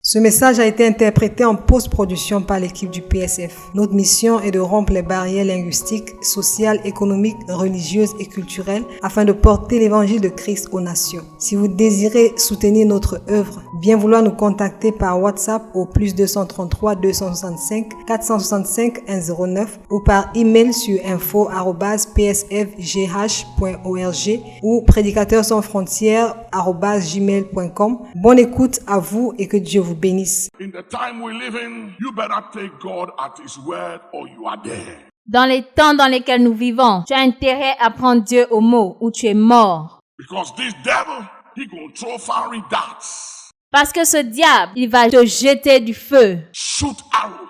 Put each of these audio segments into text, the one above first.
Ce message a été interprété en post-production par l'équipe du PSF. Notre mission est de rompre les barrières linguistiques, sociales, économiques, religieuses et culturelles afin de porter l'évangile de Christ aux nations. Si vous désirez soutenir notre œuvre, bien vouloir nous contacter par WhatsApp au +233 265 465 109 ou par email sur info@psfgh.org ou prédicateurs-sans-frontières@gmail.com. Bonne écoute à vous et que Dieu vous bénisse. In the time we live in, you better take God at His word or you are dead. Dans les temps dans lesquels nous vivons, tu as intérêt à prendre Dieu au mot ou tu es mort. Because this devil, he gonna throw fiery darts, Parce que ce diable, il va te jeter du feu. shoot arrows,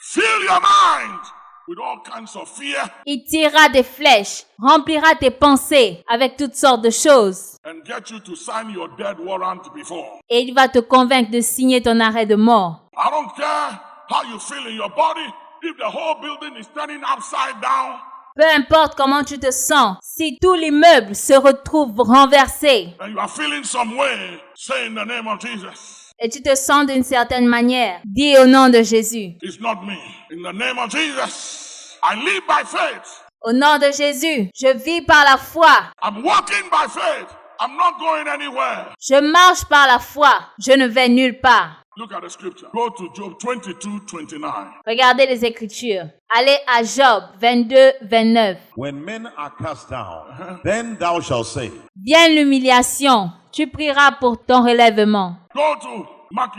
fill your mind with all kinds of fear Il tirera des flèches, remplira tes pensées avec toutes sortes de choses. and get you to sign your death warrant before. Et il va te convaincre de signer ton arrêt de mort. I don't care how you feel in your body. If the whole building is turning upside down Peu importe comment tu te sens, si tout l'immeuble se retrouve renversé and you are feeling some way, say in the name of Jesus, et tu te sens d'une certaine manière, dis au nom de Jésus. it's not me. In the name of Jesus, I live by faith. Au nom de Jésus, je vis par la foi. I'm walking by faith. I'm not going anywhere. Je marche par la foi. Je ne vais nulle part. Look at the scripture. Go to Job 22:29. Regardez les Écritures. Allez à Job 22, 29. When men are cast down, then thou shalt say, Vienne l'humiliation. Tu prieras pour ton relèvement. Go to Mark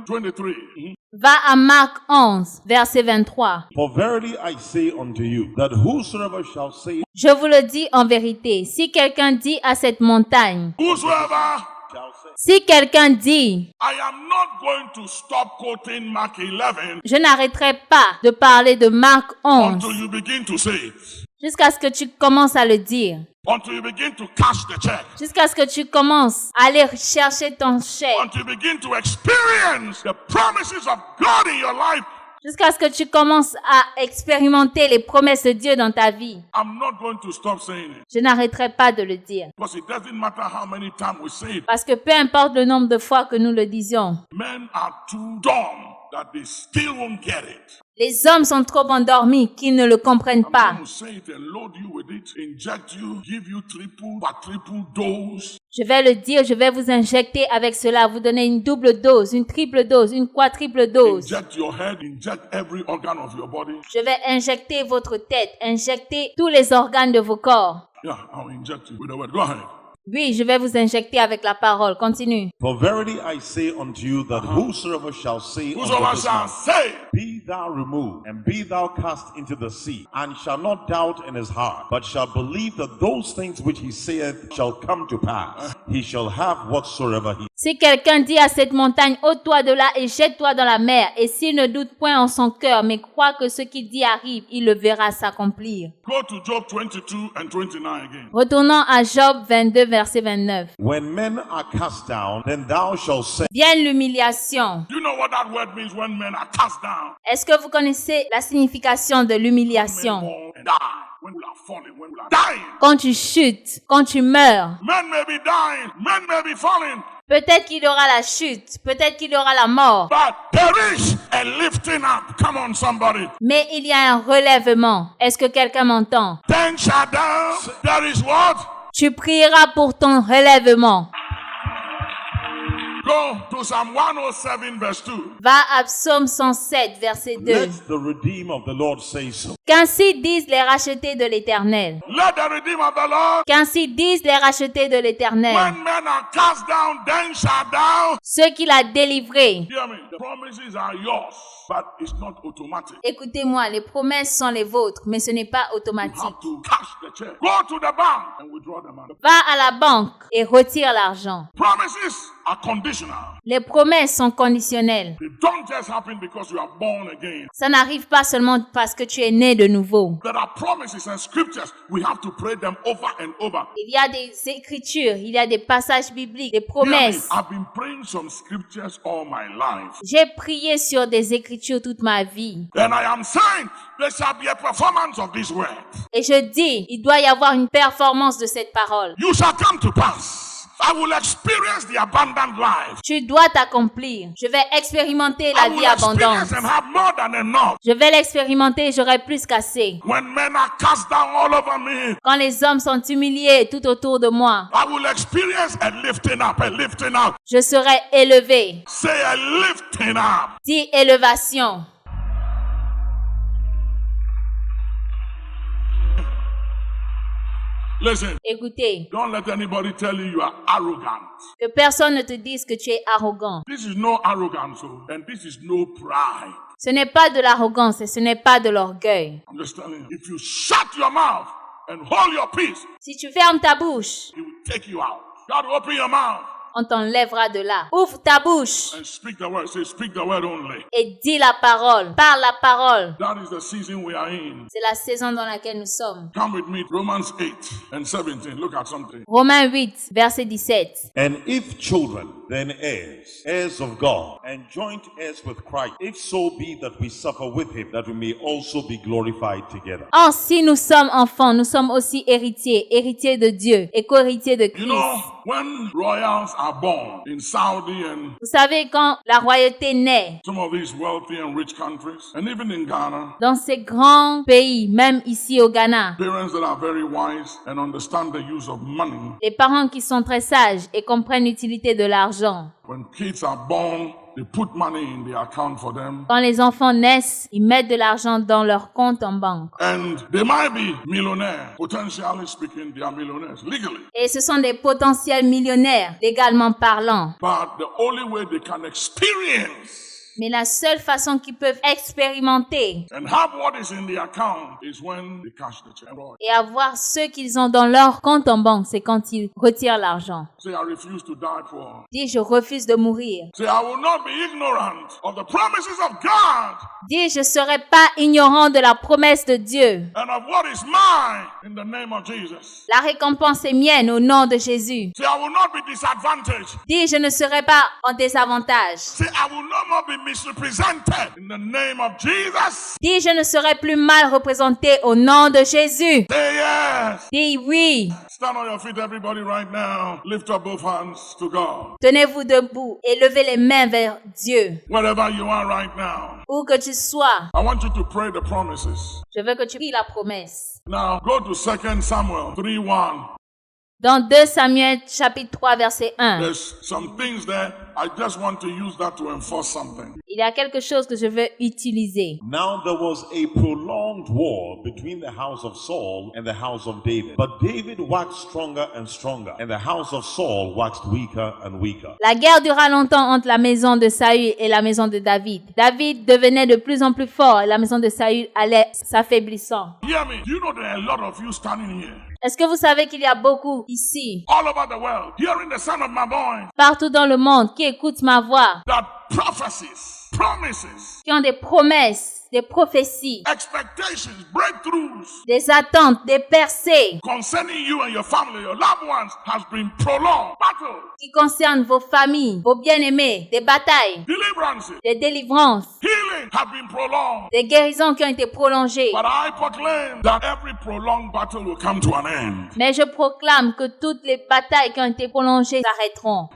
11:23. Va à Marc 11, verset 23. For verily I say unto you, that whosoever shall say, Je vous le dis en vérité, si quelqu'un dit à cette montagne, Whosoever, shall say, si quelqu'un dit, I am not going to stop quoting Mark 11 je n'arrêterai pas de parler de Marc 11 until you begin to say it. jusqu'à ce que tu commences à le dire, Until you begin to cash the check. jusqu'à ce que tu commences à aller chercher ton chèque, Until you begin to experience the promises of God in your life. jusqu'à ce que tu commences à expérimenter les promesses de Dieu dans ta vie. I'm not going to stop saying it. Je n'arrêterai pas de le dire. Because it doesn't matter how many times we say it. Parce que peu importe le nombre de fois que nous le disions, Men are too dumb that they still won't get it. les hommes sont trop endormis qu'ils ne le comprennent I'm pas. going to say it and load you with it, inject you, give you triple dose. Je vais le dire, je vais vous injecter avec cela, vous donner une double dose, une triple dose, une quadruple dose. Inject your head, inject every organ of your body. Je vais injecter votre tête, injecter tous les organes de vos corps. Yeah, I'll inject you with the word. Go ahead. Oui, je vais vous injecter avec la parole. Continue. For verily I say unto you, that whosoever shall say Whosoever unto this shall mountain, say, be thou removed, and be thou cast into the sea, and shall not doubt in his heart, but shall believe that those things which he saith shall come to pass, he shall have whatsoever he. Si quelqu'un dit à cette montagne, ôte-toi de là et jette-toi dans la mer, et s'il ne doute point en son cœur, mais croit que ce qu'il dit arrive, il le verra s'accomplir. go to Job 22 and 29 again. Retournons à Job 22, verset 29. When men are cast down, then thou shalt say, Vienne l'humiliation. You know what that word means when men are cast down? Est-ce que vous connaissez la signification de Men l'humiliation? fall and die. When we are falling, when we are dying. Quand tu chutes, quand tu meurs, Men may be dying, men may be falling, peut-être qu'il y aura la chute, peut-être qu'il y aura la mort, but there is a lifting up. Come on, somebody. mais il y a un relèvement. Est-ce que quelqu'un m'entend? Then shall down. There is what? Tu prieras pour ton relèvement. Go to Psalm 107 verse 2. Va à Psaume 107, verset 2. let the redeemed of the Lord say so. Qu'ainsi disent les rachetés de l'Éternel. Let the redeemed of the Lord. Qu'ainsi disent les rachetés de l'Éternel. When men are cast down, then shall thou. Ceux qu'il a délivrés. Hear me. The promises are yours, but it's not automatic. Écoutez-moi, les promesses sont les vôtres, mais ce n'est pas You automatique. have to cash the check. Go to the bank and withdraw the money. Va à la banque et retire l'argent. Promises are conditional. Les promesses sont conditionnelles. They don't just happen because you are born again. Ça n'arrive pas seulement parce que tu es né de nouveau. There are promises and scriptures. We have to pray them over and over. Il y a des écritures, il y a des passages bibliques, des Hear me. promesses. I've been praying some scriptures all my life. J'ai prié sur des écritures toute ma vie. And I am saying there shall be a performance of this word. Et je dis, il doit y avoir une performance de cette parole. You shall come to pass. I will experience the abundant life. Tu dois t'accomplir. Je vais expérimenter la I vie will abondante. experience and have more than enough. Je vais l'expérimenter, j'aurai plus qu'assez. When men are cast down all over me, Quand les hommes sont humiliés tout autour de moi, I will experience a lifting up, a lifting up. je serai élevé. Say a lifting up. Dis élévation. Listen, Écoutez, don't let anybody tell you you are arrogant. que personne ne te dise que tu es arrogant. This is no arrogance, oh, and this is no pride. Ce n'est pas de l'arrogance et ce n'est pas de l'orgueil. I'm just telling you. If you shut your mouth and hold your peace, Si tu fermes ta bouche, he will take you out. God will open your mouth on t'enlèvera de là. Ouvre ta bouche and speak the word. Say, speak the word only. et dis la parole. Parle la parole. That is the season we are in. C'est la saison dans laquelle nous sommes. Come with me, Romans 8 and 17. Look at something. Romains 8, verset 17. And if children, then heirs, heirs of God, and joint heirs with Christ, if so be that we suffer with him, that we may also be glorified together. Or, si nous sommes enfants, nous sommes aussi héritiers, héritiers de Dieu et co-héritiers de You Christ. know, when royals are born in Saudi and Vous savez, quand la royauté naît some of these wealthy and rich countries, and even in Ghana, dans ces grands pays, même ici au Ghana, parents that are very wise and understand the use of money, les parents qui sont très sages et comprennent l'utilité de l'argent. when kids are born, they put money in the account for them. Quand les enfants naissent, ils mettent de l'argent dans leur compte en banque. And they might be millionaires. Potentially speaking, they are millionaires legally. Et ce sont des potentiels millionnaires, légalement parlant. But the only way they can experience Mais la seule façon qu'ils peuvent expérimenter and have what is in the account is when they cash the check. et avoir ce qu'ils ont dans leur compte en banque, c'est quand ils retirent l'argent. Say, I refuse to die for. Dis, je refuse de mourir. Say, I will not be ignorant of the promises of God Dis, je ne serai pas ignorant de la promesse de Dieu. and of what is mine in the name of Jesus. La récompense est mienne au nom de Jésus. Say, I will not be disadvantaged. Dis, je ne serai pas en désavantage. Say, I will no more be misrepresented in the name of Jesus. Dis, je ne serai plus mal représenté au nom de Jésus. Say yes. Dis oui. Stand on your feet, everybody, right now. Lift up both hands to God. Tenez-vous debout et levez les mains vers Dieu. Wherever you are right now, Où que tu sois, I want you to pray the promises. je veux que tu pries la promesse. Now, go to 2 Samuel 3:1. Dans 2 Samuel chapitre 3 verset 1, There's some things there. I just want to use that to enforce something. il y a quelque chose que je veux utiliser. Now there was a prolonged war between the house of Saul and the house of David. But David waxed stronger and stronger, and the house of Saul waxed weaker and weaker. La guerre dura longtemps entre la maison de Saül et la maison de David. David devenait de plus en plus fort et la maison de Saül allait s'affaiblissant. Hear me. Do you know there are a lot of you standing here, Est-ce que vous savez qu'il y a beaucoup ici, all over the world, hearing the sound of my voice, partout dans le monde, qui écoutent ma voix, that prophecies, promises, qui ont des promesses, des prophéties, expectations, breakthroughs des attentes, des percées concerning you and your family, your loved ones, has been prolonged. Battle, qui concernent vos familles, vos bien-aimés, des batailles, deliverances, des délivrances, healing have been prolonged. des guérisons qui ont été prolongées. But I proclaim that every prolonged battle will come to an end. Mais je proclame que toutes les batailles qui ont été prolongées s'arrêteront.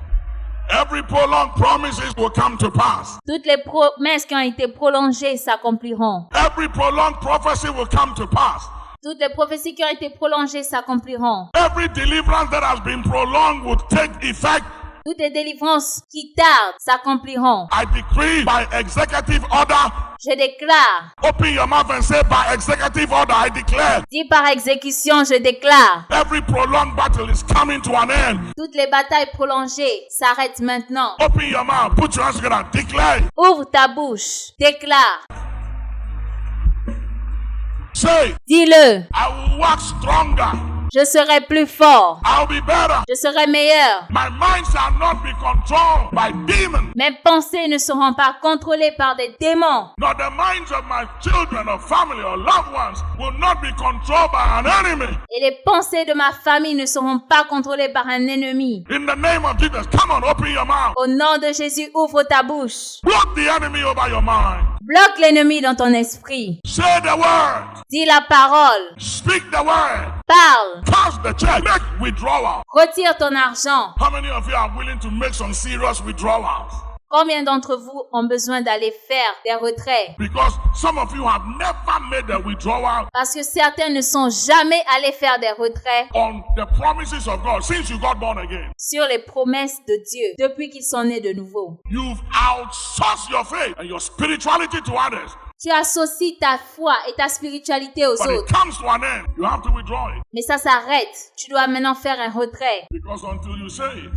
Every prolonged promises will come to pass. Toutes les promesses qui ont été prolongées s'accompliront. Every prolonged prophecy will come to pass. Toutes les prophéties qui ont été prolongées s'accompliront. Every deliverance that has been prolonged will take effect. Toutes les délivrances qui tardent s'accompliront. I decree by executive order. Je déclare. Open your mouth and say, by executive order, I declare. Dis par exécution, je déclare. Every prolonged battle is coming to an end. Toutes les batailles prolongées s'arrêtent maintenant. Open your mouth. Put your hands together. Declare. Ouvre ta bouche. Déclare. Say, Dis-le. I will walk stronger. Je serai plus fort. I'll be better. Je serai meilleur. My mind shall not be controlled by demons. Mes pensées ne seront pas contrôlées par des démons. Nor the minds of my children or family or loved ones will not be controlled by an enemy. Et les pensées de ma famille ne seront pas contrôlées par un ennemi. In the name of Jesus, come on, open your mouth. Au nom de Jésus, ouvre ta bouche. Block the enemy over your mind. Bloque l'ennemi dans ton esprit. Say the word. Dis la parole. Speak the word. Parle. Cash the check. Make withdrawal. Retire ton argent. How many of you are willing to make some serious withdrawals? Combien d'entre vous ont besoin d'aller faire des retraits? Because some of you have never made a withdrawal Parce que certains ne sont jamais allés faire des retraits on the promises of God since you got born again. sur les promesses de Dieu depuis qu'ils sont nés de nouveau. You've outsourced your faith and your spirituality to others. Tu associes ta foi et ta spiritualité aux But it autres. comes to an end. You have to withdraw it. Mais ça s'arrête. Tu dois maintenant faire un retrait. Because until you say it,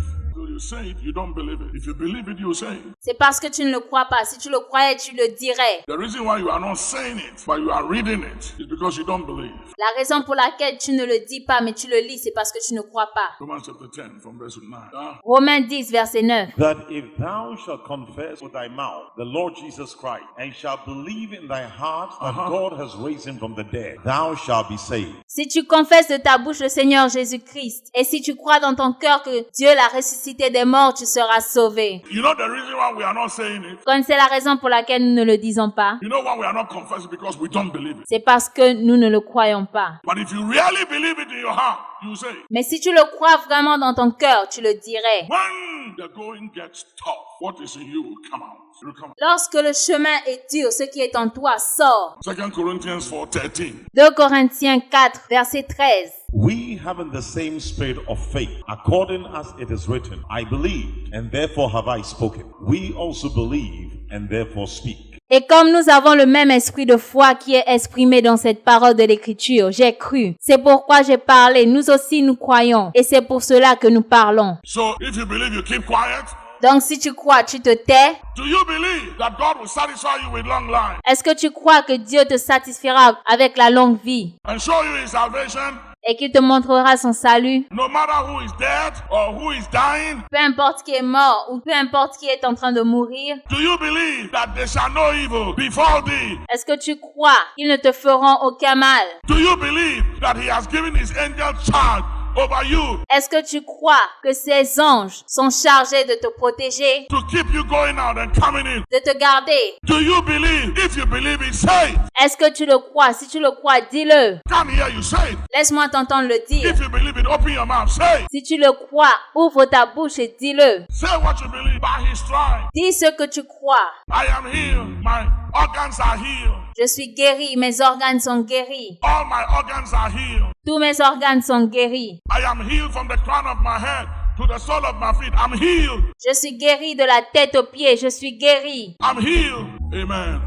you don't believe it. If you believe it, you say it. C'est parce que tu ne le crois pas. Si tu le croyais, tu le dirais. The reason why you are not saying it, but you are reading it, is because you don't believe. La raison pour laquelle tu ne le dis pas, mais tu le lis, c'est parce que tu ne crois pas. Romans chapter 10 from verse 9. Romains 10, verset 9. That if thou shalt confess with thy mouth the Lord Jesus Christ, and shalt believe in thy heart that God has raised him from the dead, thou shalt be saved. Si tu confesses de ta bouche le Seigneur Jésus-Christ, et si tu crois dans ton cœur que Dieu l'a ressuscité des morts, tu seras sauvé. You know the reason why we are not saying it? Connaissez la raison pour laquelle nous ne le disons pas? You know why we are not confessing? Because we don't believe it. C'est parce que nous ne le croyons pas. But if you really believe it in your heart, you say it. Mais si tu le crois vraiment dans ton cœur, tu le dirais. When the going gets tough, what is in you will come out. It will come out. Lorsque le chemin est dur, ce qui est en toi sort. 2 Corinthians 4:13. 2 Corinthiens 4, verset 13. We having the same spirit of faith, according as it is written, I believed, and therefore have I spoken. We also believe, and therefore speak. Et comme nous avons le même esprit de foi qui est exprimé dans cette parole de l'Écriture, j'ai cru. C'est pourquoi j'ai parlé. Nous aussi nous croyons. Et c'est pour cela que nous parlons. So if you believe, you keep quiet. Donc si tu crois, tu te tais. Do you believe that God will satisfy you with long life Est-ce que tu crois que Dieu te satisfera avec la longue vie and show you His salvation? et qu'il te montrera son salut? No matter who is dead or who is dying, Peu importe qui est mort ou peu importe qui est en train de mourir. do you believe that there shall no evil befall thee? Est-ce que tu crois qu'ils ne te feront aucun mal? Do you believe that He has given His angel charge over you Est-ce que tu crois que ces anges sont chargés de te protéger, to keep you going out and coming in? de te garder? Do you believe? If you believe it, say it. Est-ce que tu le crois? Si tu le crois, dis-le. Can't hear you, say it. Laisse-moi t'entendre le dire. If you believe it, open your mouth, say it. Si tu le crois, ouvre ta bouche et dis-le. Say what you believe. By His stripes, Dis ce que tu crois. I am healed. My organs are healed. Je suis guéri, mes organes sont guéris. All my organs are healed. Tous mes organes sont guéris. I am healed from the crown of my head to the sole of my feet. I'm healed. Je suis guéri de la tête aux pieds. Je suis guéri. I'm healed. Amen.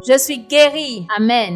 Je suis guéri. Amen.